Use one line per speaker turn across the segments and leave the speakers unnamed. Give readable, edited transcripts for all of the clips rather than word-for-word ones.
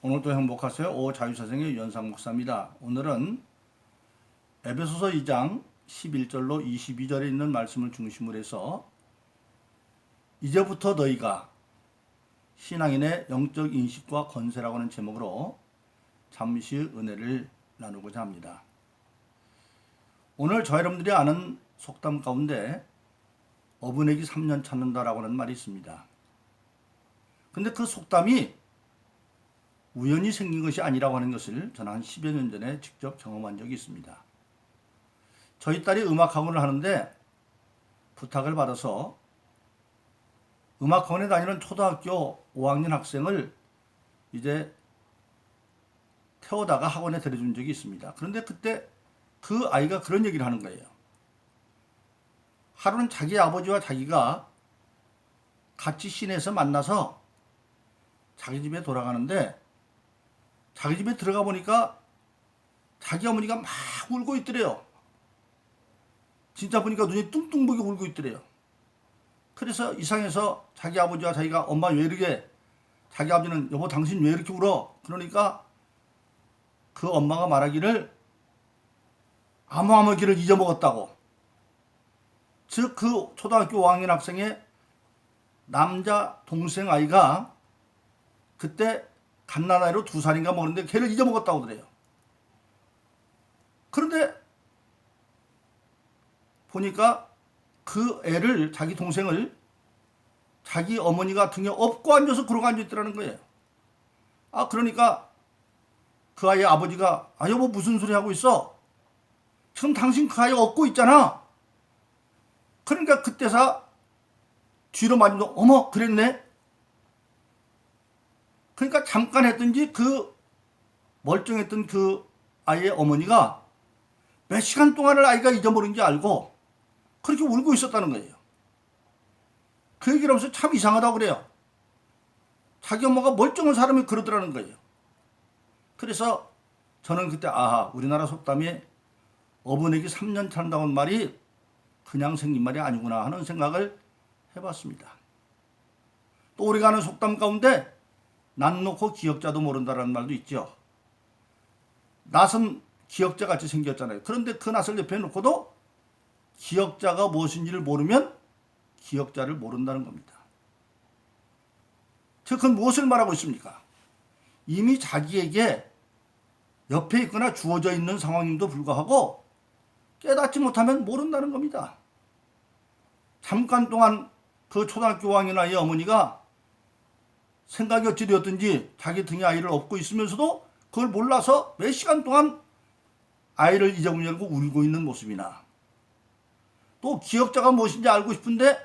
오늘도 행복하세요. 오자유사생의 유현상 목사입니다. 오늘은 에베소서 2장 11절로 22절에 있는 말씀을 중심으로 해서 이제부터 너희가 신앙인의 영적 인식과 건세라고 하는 제목으로 잠시 은혜를 나누고자 합니다. 오늘 저 여러분들이 아는 속담 가운데 어부내기 3년 찾는다라고 하는 말이 있습니다. 근데 그 속담이 우연히 생긴 것이 아니라고 하는 것을 저는 한 10여 년 전에 직접 경험한 적이 있습니다. 저희 딸이 음악학원을 하는데 부탁을 받아서 음악학원에 다니는 초등학교 5학년 학생을 이제 태워다가 학원에 데려준 적이 있습니다. 그런데 그때 그 아이가 그런 얘기를 하는 거예요. 하루는 자기 아버지와 자기가 같이 시내에서 만나서 자기 집에 돌아가는데 자기 집에 들어가 보니까 자기 어머니가 막 울고 있더래요. 진짜 보니까 눈이 뚱뚱하게 울고 있더래요. 그래서 이상해서 자기 아버지와 자기가 엄마 왜 이렇게, 자기 아버지는 여보 당신 왜 이렇게 울어? 그러니까 그 엄마가 말하기를 암호암호기를 잊어먹었다고. 즉 그 초등학교 5학년 학생의 남자 동생 아이가 그때 갓난아이로 2살인가 먹었는데 걔를 잊어먹었다고 그래요. 그런데 보니까 그 애를, 자기 동생을 자기 어머니가 등에 업고 앉아서 그러고 앉아있더라는 거예요. 그러니까 그 아이의 아버지가 여보 무슨 소리 하고 있어? 지금 당신 그 아이 업고 있잖아. 그러니까 그때서 뒤로 맞으면서 어머 그랬네. 그러니까 잠깐 했든지 그 멀쩡했던 그 아이의 어머니가 몇 시간 동안을 아이가 잊어버린지 알고 그렇게 울고 있었다는 거예요. 그 얘기를 하면서 참 이상하다고 그래요. 자기 엄마가 멀쩡한 사람이 그러더라는 거예요. 그래서 저는 그때 우리나라 속담에 어부내기 3년 찬다는 말이 그냥 생긴 말이 아니구나 하는 생각을 해봤습니다. 또 우리가 아는 속담 가운데 낯 놓고 기역자도 모른다라는 말도 있죠. 낯은 기역자 같이 생겼잖아요. 그런데 그 낯을 옆에 놓고도 기역자가 무엇인지를 모르면 기역자를 모른다는 겁니다. 즉 그건 무엇을 말하고 있습니까? 이미 자기에게 옆에 있거나 주어져 있는 상황임도 불구하고 깨닫지 못하면 모른다는 겁니다. 잠깐 동안 그 초등학교 5학년 아이의 어머니가 생각이 어찌 되었든지 자기 등에 아이를 업고 있으면서도 그걸 몰라서 몇 시간 동안 아이를 잊어버리고 울고 있는 모습이나, 또 기역자가 무엇인지 알고 싶은데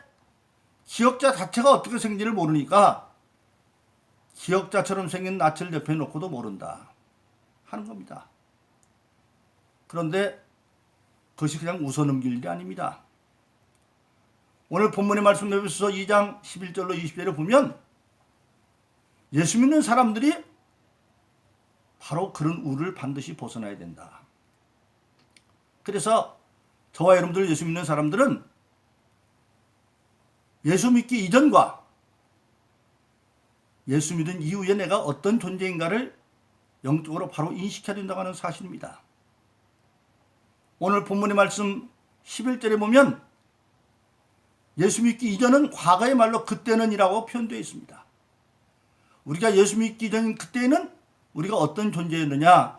기역자 자체가 어떻게 생긴지를 모르니까 기역자처럼 생긴 낯을 옆에 놓고도 모른다 하는 겁니다. 그런데 그것이 그냥 웃어넘길 일이 아닙니다. 오늘 본문의 말씀 에베소서 2장 11절로 20절에 보면 예수 믿는 사람들이 바로 그런 우를 반드시 벗어나야 된다. 그래서 저와 여러분들 예수 믿는 사람들은 예수 믿기 이전과 예수 믿은 이후에 내가 어떤 존재인가를 영적으로 바로 인식해야 된다고 하는 사실입니다. 오늘 본문의 말씀 11절에 보면 예수 믿기 이전은 과거의 말로 그때는 이라고 표현되어 있습니다. 우리가 예수 믿기 전 그때는 우리가 어떤 존재였느냐?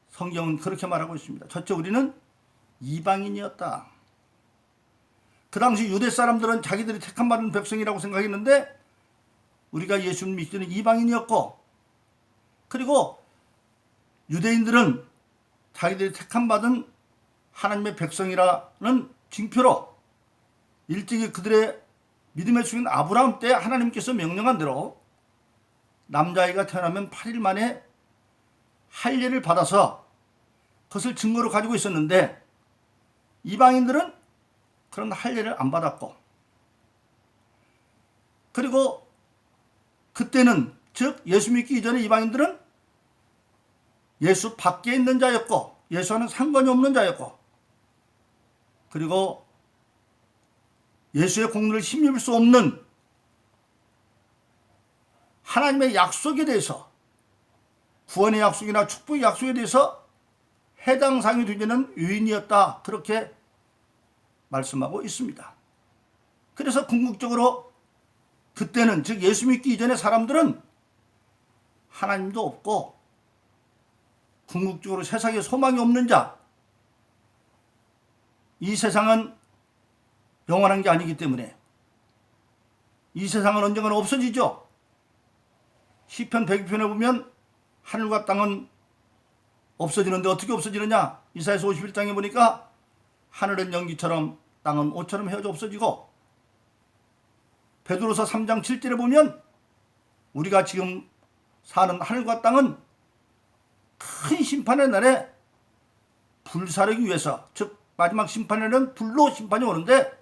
성경은 그렇게 말하고 있습니다. 첫째, 우리는 이방인이었다. 그 당시 유대 사람들은 자기들이 택함 받은 백성이라고 생각했는데 우리가 예수 믿기 전에 이방인이었고, 그리고 유대인들은 자기들이 택함 받은 하나님의 백성이라는 징표로 일찍이 그들의 믿음의 주인 아브라함 때 하나님께서 명령한 대로 남자아이가 태어나면 8일 만에 할례를 받아서 그것을 증거로 가지고 있었는데 이방인들은 그런 할례를 안 받았고, 그리고 그때는 즉 예수 믿기 이전에 이방인들은 예수 밖에 있는 자였고 예수와는 상관이 없는 자였고, 그리고 예수의 공로를 힘입을 수 없는 하나님의 약속에 대해서, 구원의 약속이나 축복의 약속에 대해서 해당 사항이 되지는 유인이었다, 그렇게 말씀하고 있습니다. 그래서 궁극적으로 그때는, 즉 예수 믿기 이전의 사람들은 하나님도 없고 궁극적으로 세상에 소망이 없는 자, 이 세상은 영원한 게 아니기 때문에 이 세상은 언젠가는 없어지죠. 시편 102편에 보면 하늘과 땅은 없어지는데 어떻게 없어지느냐? 이사야서 51장에 보니까 하늘은 연기처럼 땅은 옷처럼 헤어져 없어지고, 베드로서 3장 7절에 보면 우리가 지금 사는 하늘과 땅은 큰 심판의 날에 불사르기 위해서, 즉 마지막 심판에는 불로 심판이 오는데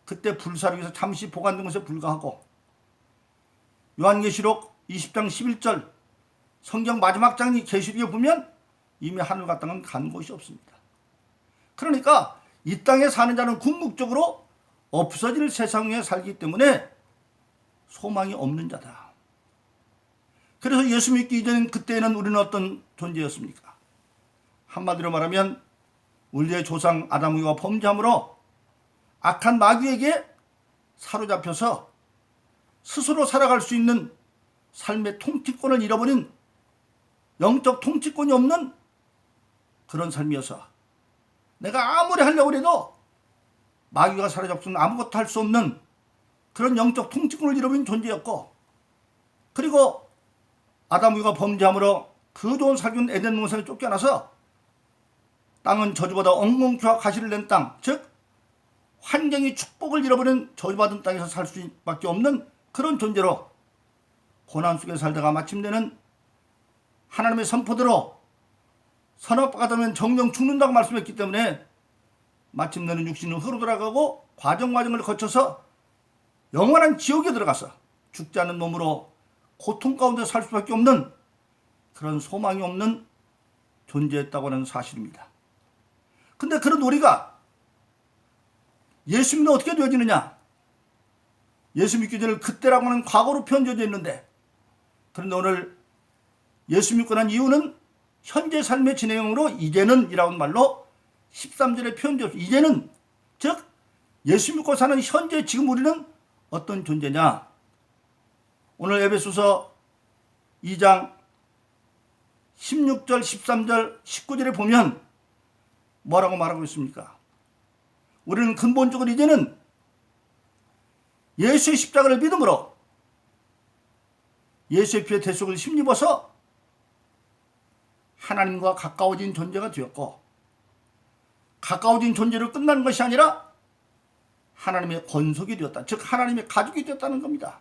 그때 불사르기 위해서 잠시 보관된 것에 불과하고, 요한계시록 20장 11절 성경 마지막 장이 계시록에 보면 이미 하늘과 땅은 간 곳이 없습니다. 그러니까 이 땅에 사는 자는 궁극적으로 없어질 세상에 살기 때문에 소망이 없는 자다. 그래서 예수 믿기 이전 그때는 우리는 어떤 존재였습니까? 한마디로 말하면 우리의 조상 아담과 범죄함으로 악한 마귀에게 사로잡혀서 스스로 살아갈 수 있는 삶의 통치권을 잃어버린, 영적 통치권이 없는 그런 삶이어서 내가 아무리 하려고 해도 마귀가 사로잡수는 아무것도 할 수 없는 그런 영적 통치권을 잃어버린 존재였고, 그리고 아담과 범죄함으로 그 좋은 살균 에덴 동산에 쫓겨나서 땅은 저주보다 엉겅퀴와 가시를 낸 땅, 즉 환경이 축복을 잃어버린 저주받은 땅에서 살 수밖에 없는 그런 존재로 고난 속에 살다가 마침내는 하나님의 선포대로 선악과가 되면 정령 죽는다고 말씀했기 때문에 마침내는 육신은 흙으로 돌아가고 과정을 거쳐서 영원한 지옥에 들어가서 죽지 않는 몸으로 고통 가운데 살 수밖에 없는 그런 소망이 없는 존재였다고 하는 사실입니다. 근데 그런 우리가 예수 믿으면 어떻게 되어지느냐? 예수 믿기 전에 그때라고 하는 과거로 표현되어 있는데, 그런데 오늘 예수 믿고 난 이유는 현재 삶의 진행으로 이제는 이라는 말로 13절에 표현되어 있습니다. 이제는, 즉 예수 믿고 사는 현재 지금 우리는 어떤 존재냐? 오늘 에베소서 2장 16절, 13절, 19절에 보면 뭐라고 말하고 있습니까? 우리는 근본적으로 이제는 예수의 십자가를 믿음으로 예수의 피의 대속을 힘입어서 하나님과 가까워진 존재가 되었고, 가까워진 존재로 끝나는 것이 아니라 하나님의 권속이 되었다. 즉 하나님의 가족이 되었다는 겁니다.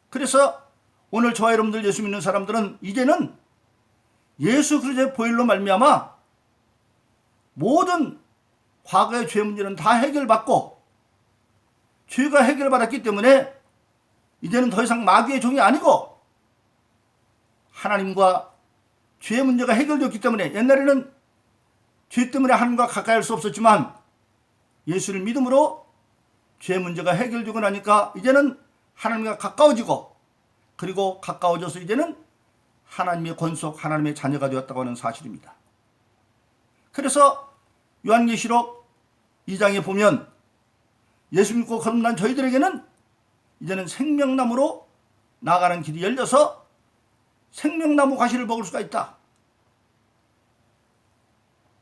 그래서 오늘 저와 여러분들 예수 믿는 사람들은 이제는 예수 그리스도의 보혈로 말미암아 모든 과거의 죄 문제는 다 해결받고, 죄가 해결받았기 때문에 이제는 더 이상 마귀의 종이 아니고 하나님과 죄의 문제가 해결되었기 때문에, 옛날에는 죄 때문에 하나님과 가까이 할 수 없었지만 예수를 믿음으로 죄의 문제가 해결되고 나니까 이제는 하나님과 가까워지고, 그리고 가까워져서 이제는 하나님의 권속, 하나님의 자녀가 되었다고 하는 사실입니다. 그래서 요한계시록 2장에 보면 예수 믿고 거듭난 저희들에게는 이제는 생명나무로 나아가는 길이 열려서 생명나무 과실을 먹을 수가 있다.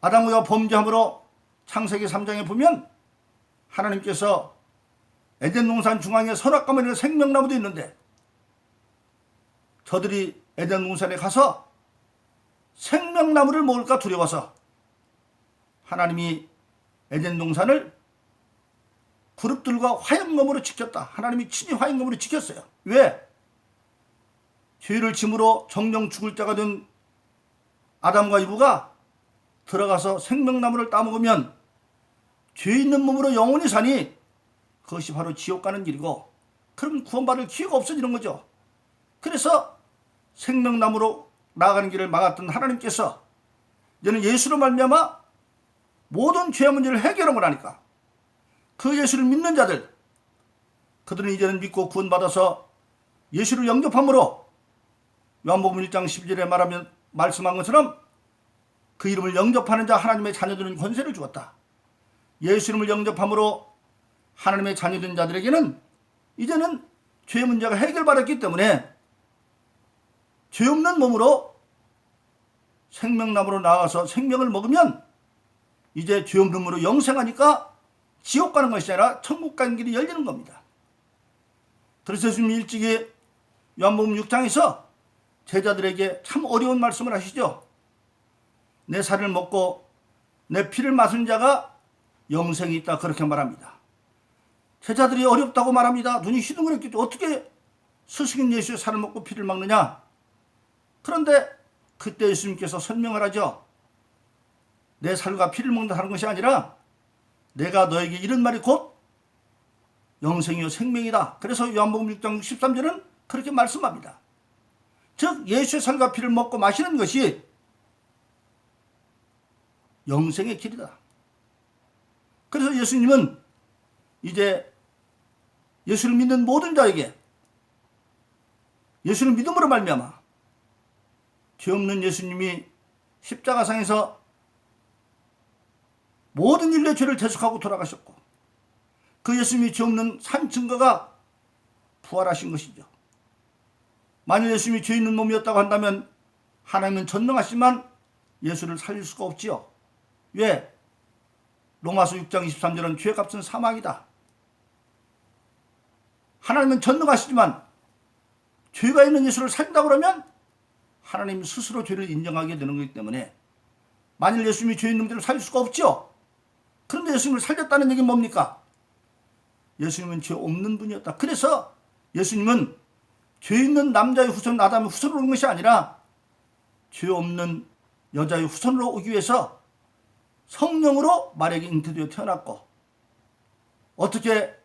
아담과 범죄함으로 창세기 3장에 보면 하나님께서 에덴 동산 중앙에 선악과만 있는 생명나무도 있는데, 저들이 에덴 동산에 가서 생명나무를 먹을까 두려워서 하나님이 에덴 동산을 그룹들과 화염검으로 지켰다. 하나님이 친히 화염검으로 지켰어요. 왜? 죄를 짐으로 정령 죽을 때가 된 아담과 이브가 들어가서 생명나무를 따먹으면 죄 있는 몸으로 영원히 사니 그것이 바로 지옥 가는 길이고, 그럼 구원받을 기회가 없어지는 거죠. 그래서 생명나무로 나아가는 길을 막았던 하나님께서 이제는 예수로 말미암아 모든 죄의 문제를 해결하고 나니까 그 예수를 믿는 자들, 그들은 이제는 믿고 구원받아서 예수를 영접함으로 요한복음 1장 12절에 말하면 말씀한 것처럼 그 이름을 영접하는 자 하나님의 자녀들은 권세를 주었다. 예수 이름을 영접함으로 하나님의 자녀된 자들에게는 이제는 죄 문제가 해결받았기 때문에 죄 없는 몸으로 생명나무로 나와서 생명을 먹으면 이제 죄 없는 몸으로 영생하니까 지옥 가는 것이 아니라 천국 가는 길이 열리는 겁니다. 그래서 예수님이 일찍이 요한복음 6장에서 제자들에게 참 어려운 말씀을 하시죠. 내 살을 먹고 내 피를 마신 자가 영생이 있다, 그렇게 말합니다. 제자들이 어렵다고 말합니다. 눈이 휘둥그랬겠죠. 어떻게 스승인 예수의 살을 먹고 피를 먹느냐. 그런데 그때 예수님께서 설명을 하죠. 내 살과 피를 먹는다는 것이 아니라 내가 너에게 이런 말이 곧 영생이요 생명이다. 그래서 요한복음 6장 63절은 그렇게 말씀합니다. 즉 예수의 살과 피를 먹고 마시는 것이 영생의 길이다. 그래서 예수님은 이제 예수를 믿는 모든 자에게 예수를 믿음으로 말미암아 죄 없는 예수님이 십자가상에서 모든 인류의 죄를 대속하고 돌아가셨고 그 예수님이 죄 없는 산 증거가 부활하신 것이죠. 만일 예수님이 죄 있는 몸이었다고 한다면 하나님은 전능하시지만 예수를 살릴 수가 없지요. 왜? 로마서 6장 23절은 죄의 값은 사망이다. 하나님은 전능하시지만 죄가 있는 예수를 살린다고 그러면 하나님 스스로 죄를 인정하게 되는 거기 때문에 만일 예수님이 죄 있는 자를 살릴 수가 없죠. 그런데 예수님을 살렸다는 얘기는 뭡니까? 예수님은 죄 없는 분이었다. 그래서 예수님은 죄 있는 남자의 후손 아담의 후손으로 온 것이 아니라 죄 없는 여자의 후손으로 오기 위해서 성령으로 말에게 잉태되어 태어났고 어떻게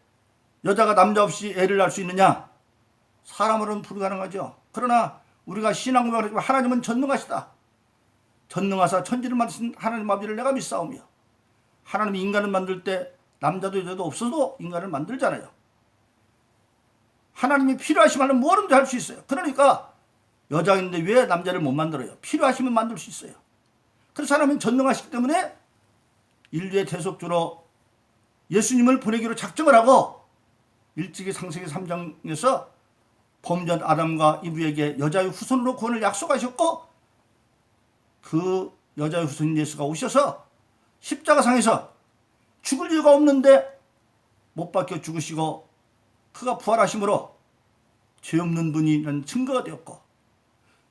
여자가 남자 없이 애를 낳을 수 있느냐? 사람으로는 불가능하죠. 그러나 우리가 신앙고백을 하지만 하나님은 전능하시다. 전능하사 천지를 만드신 하나님 아버지를 내가 믿사오며 하나님이 인간을 만들 때 남자도 여자도 없어도 인간을 만들잖아요. 하나님이 필요하시면 뭐든지 할 수 있어요. 그러니까 여자가 있는데 왜 남자를 못 만들어요? 필요하시면 만들 수 있어요. 그래서 하나님은 전능하시기 때문에 인류의 대속주로 예수님을 보내기로 작정을 하고 일찍이 창세기 3장에서 범죄한 아담과 이브에게 여자의 후손으로 구원을 약속하셨고 그 여자의 후손인 예수가 오셔서 십자가상에서 죽을 이유가 없는데 못 박혀 죽으시고 그가 부활하심으로 죄 없는 분이라는 증거가 되었고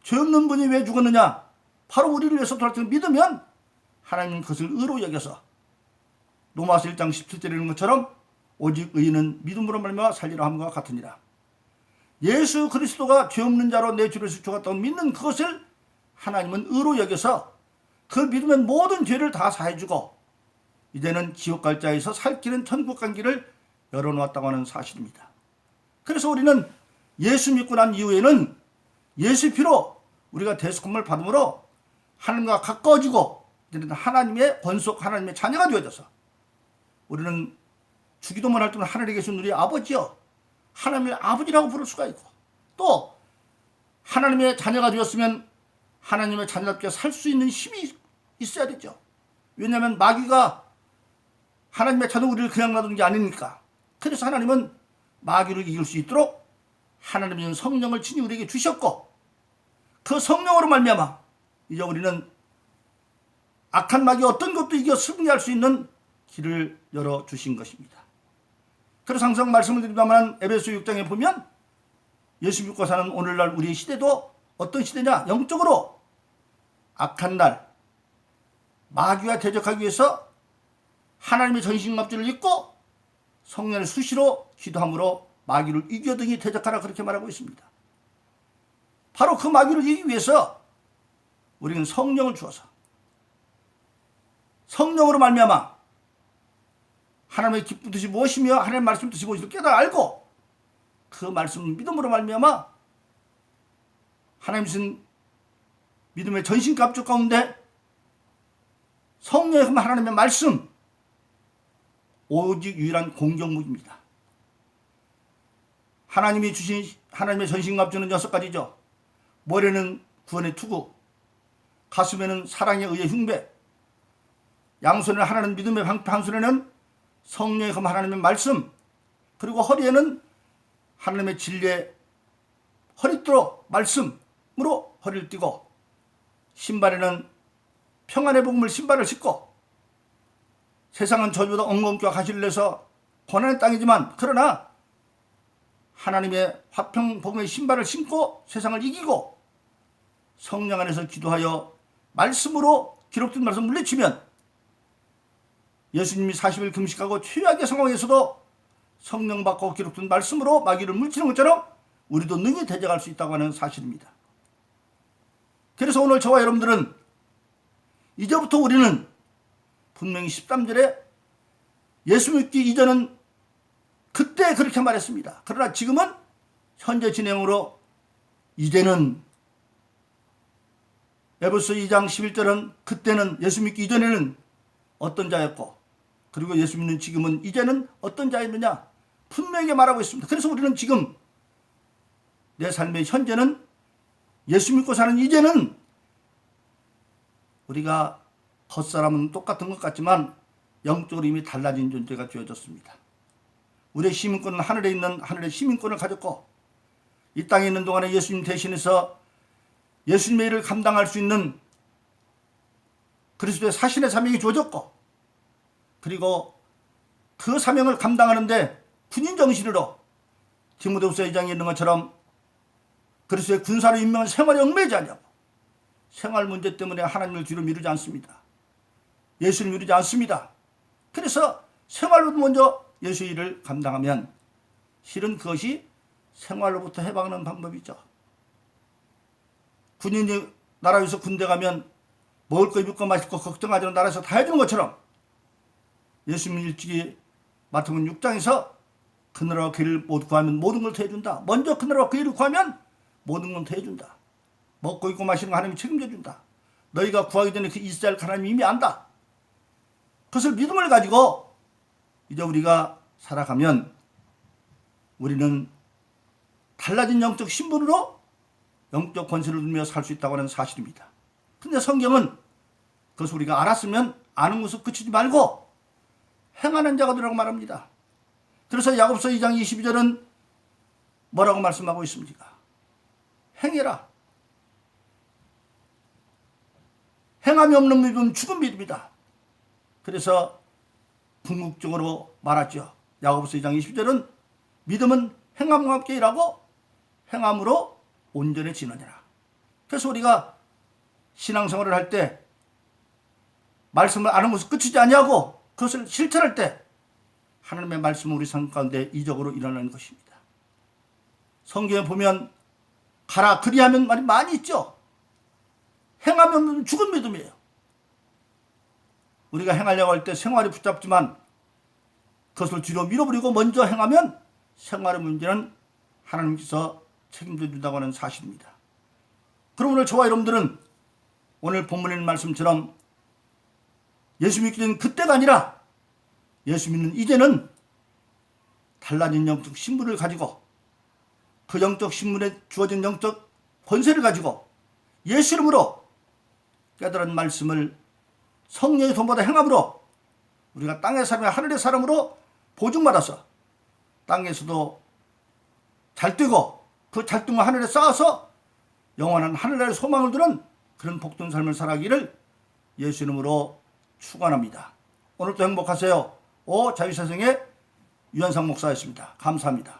죄 없는 분이 왜 죽었느냐? 바로 우리를 위해서 돌아왔던 믿으면 하나님은 그것을 의로 여겨서 로마서 1장 17절에 있는 것처럼 오직 의인은 믿음으로 말미암아 살리라 함과 같으니라. 예수 그리스도가 죄 없는 자로 내 죄를 죽었다고 믿는 그것을 하나님은 의로 여겨서 그 믿으면 모든 죄를 다 사해주고 이제는 지옥 갈 자에서 살 길은 천국 간 길을 열어놓았다고 하는 사실입니다. 그래서 우리는 예수 믿고 난 이후에는 예수 피로 우리가 대속함을 받음으로 하나님과 가까워지고 이제는 하나님의 권속 하나님의 자녀가 되어져서 우리는 주기도만 할 때는 하늘에 계신 우리 아버지요 하나님의 아버지라고 부를 수가 있고 또 하나님의 자녀가 되었으면 하나님의 자녀답게 살 수 있는 힘이 있어야 되죠. 왜냐하면 마귀가 하나님의 자녀 우리를 그냥 놔두는 게 아니니까. 그래서 하나님은 마귀를 이길 수 있도록 하나님은 성령을 친히 우리에게 주셨고 그 성령으로 말미암아 이제 우리는 악한 마귀 어떤 것도 이겨 승리할 수 있는 길을 열어주신 것입니다. 그래서 항상 말씀을 드립니다만 에베소 6장에 보면 예수 믿고 사는 오늘날 우리의 시대도 어떤 시대냐? 영적으로 악한 날 마귀와 대적하기 위해서 하나님의 전신갑주를 입고 성령을 수시로 기도함으로 마귀를 이겨등이 대적하라 그렇게 말하고 있습니다. 바로 그 마귀를 이기기 위해서 우리는 성령을 주어서 성령으로 말미암아 하나님의 기쁜 뜻이 무엇이며 하나님의 말씀 뜻이 무엇인지 깨달아 알고 그 말씀 믿음으로 말미암아 하나님 주신 믿음의 전신갑주 가운데 성령의 하나님의 말씀 오직 유일한 공격무기입니다. 하나님이 주신 하나님의 전신갑주는 6가지죠. 머리는 구원의 투구, 가슴에는 사랑의 의의 흉배, 양손에는 하나는 믿음의 방패, 한 손에는 성령의 검 하나님의 말씀, 그리고 허리에는 하나님의 진리의 허리띠로 말씀으로 허리를 띠고, 신발에는 평안의 복음을 신발을 신고, 세상은 저주보다 엉겅퀴와 가시를 내서 고난의 땅이지만 그러나 하나님의 화평복음의 신발을 신고 세상을 이기고 성령 안에서 기도하여 말씀으로 기록된 말씀 물리치면 예수님이 40일 금식하고 최악의 상황에서도 성령 받고 기록된 말씀으로 마귀를 물리치는 것처럼 우리도 능히 대적할 수 있다고 하는 사실입니다. 그래서 오늘 저와 여러분들은 이제부터 우리는 분명히 13절에 예수 믿기 이전은 그때 그렇게 말했습니다. 그러나 지금은 현재 진행으로 이제는 에베소 2장 11절은 그때는 예수 믿기 이전에는 어떤 자였고 그리고 예수 믿는 지금은 이제는 어떤 자였느냐 분명히 말하고 있습니다. 그래서 우리는 지금 내 삶의 현재는 예수 믿고 사는 이제는 우리가 겉사람은 똑같은 것 같지만 영적으로 이미 달라진 존재가 되어졌습니다. 우리의 시민권은 하늘에 있는 하늘의 시민권을 가졌고 이 땅에 있는 동안에 예수님 대신해서 예수님의 일을 감당할 수 있는 그리스도의 사신의 사명이 주어졌고 그리고 그 사명을 감당하는데 군인 정신으로 디모데후서 2장에 있는 것처럼 그리스도의 군사로 임명한 생활에 얽매이지 않냐고 생활 문제 때문에 하나님을 뒤로 미루지 않습니다. 예수를 미루지 않습니다. 그래서 생활로 먼저 예수의 일을 감당하면 실은 그것이 생활로부터 해방하는 방법이죠. 군인이 나라에서 군대 가면 먹을 거 입을 거 마실 거 걱정하지 않는 나라에서 다 해주는 것처럼 예수님 일찍이 마태복음 6장에서 그나라와 그 일을 모두 구하면 모든 걸 더 해준다. 먼저 그나라와 그 일을 구하면 모든 건 더 해준다. 먹고 입고 마시는 거 하나님이 책임져 준다. 너희가 구하기 전에 그 있어야 할 하나님이 이미 안다. 그것을 믿음을 가지고 이제 우리가 살아가면 우리는 달라진 영적 신분으로 영적 권세를 누리며 살 수 있다고 하는 사실입니다. 그런데 성경은 그것을 우리가 알았으면 아는 것을 그치지 말고 행하는 자가 되라고 말합니다. 그래서 야고보서 2장 22절은 뭐라고 말씀하고 있습니까? 행해라. 행함이 없는 믿음은 죽은 믿음이다. 그래서 궁극적으로 말하죠. 야고보서 2장 20절은 믿음은 행함과 함께 일하고 행함으로 온전해지느니라. 그래서 우리가 신앙생활을 할 때 말씀을 아는 것을 끝이지 아니하고 그것을 실천할 때 하나님의 말씀은 우리 삶 가운데 이적으로 일어나는 것입니다. 성경에 보면 가라 그리하면 말이 많이 있죠. 행하면 죽은 믿음이에요. 우리가 행하려고 할 때 생활이 붙잡지만 그것을 뒤로 밀어버리고 먼저 행하면 생활의 문제는 하나님께서 책임져 준다고 하는 사실입니다. 그럼 오늘 저와 여러분들은 오늘 본문에 있는 말씀처럼 예수 믿기 전 그때가 아니라 예수 믿는 이제는 달라진 영적 신분을 가지고 그 영적 신분에 주어진 영적 권세를 가지고 예수 이름으로 깨달은 말씀을 성령의 돈보다 행함으로 우리가 땅의 사람이 하늘의 사람으로 보증받아서 땅에서도 잘 뛰고 그 잘 뛴 거 하늘에 쌓아서 영원한 하늘나라의 소망을 두는 그런 복된 삶을 살아가기를 예수 이름으로 축원합니다. 오늘도 행복하세요. 자유사생의 유현상 목사였습니다. 감사합니다.